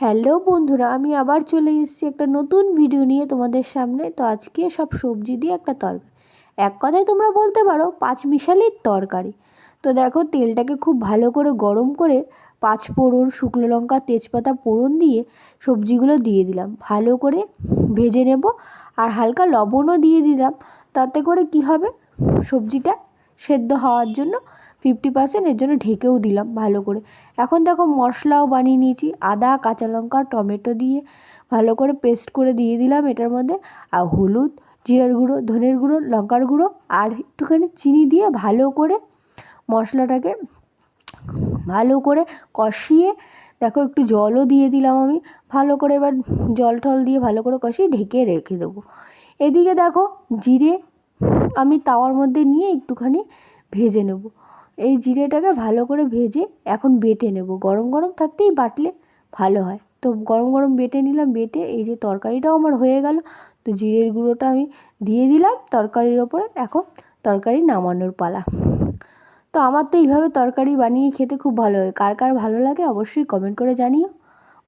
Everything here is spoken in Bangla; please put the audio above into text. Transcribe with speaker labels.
Speaker 1: হ্যালো বন্ধুরা, আমি আবার চলে এসেছি একটা নতুন ভিডিও নিয়ে তোমাদের সামনে। তো আজকে সব সবজি দিয়ে একটা তরকারি, এক কথায় তোমরা বলতে পারো পাঁচমিশালির তরকারি। তো দেখো, তেলটাকে খুব ভালো করে গরম করে পাঁচ ফোড়ন, শুকনো লঙ্কা, তেজপাতা ফোড়ন দিয়ে সবজিগুলো দিয়ে দিলাম, ভালো করে ভেজে নেব। আর হালকা লবণও দিয়ে দিলাম, তাতে করে কি হবে, সবজিটা সেদ্ধ হওয়ার জন্য 50%, এর জন্য ঢেকেও দিলাম ভালো করে। এখন দেখো, মশলাও বানিয়ে নিয়েছি, আদা, কাঁচা লঙ্কা, টমেটো দিয়ে ভালো করে পেস্ট করে দিয়ে দিলাম এটার মধ্যে। আর হলুদ, জিরার গুঁড়ো, ধনের গুঁড়ো, লঙ্কার গুঁড়ো আর একটুখানি চিনি দিয়ে ভালো করে মশলাটাকে ভালো করে কষিয়ে, দেখো একটু জলও দিয়ে দিলাম আমি ভালো করে। এবার জল টল দিয়ে ভালো করে কষিয়ে ঢেকে রেখে দেবো। এদিকে দেখো, জিরে আমি তাওয়ার মধ্যে নিয়ে একটুখানি ভেজে নেব। এই জিরেটাকে ভালো করে ভেজে এখন বেটে নেব, গরম গরম থাকতেই বাটলে ভালো হয়। তো গরম গরম বেটে নিলাম, বেটে এই যে তরকারিটাও আমার হয়ে গেল। তো জিরের গুঁড়োটা আমি দিয়ে দিলাম তরকারির ওপরে। এখন তরকারি নামানোর পালা। তো আমার তো এইভাবে তরকারি বানিয়ে খেতে খুব ভালো হয়, কার কার ভালো লাগে অবশ্যই কমেন্ট করে জানিও।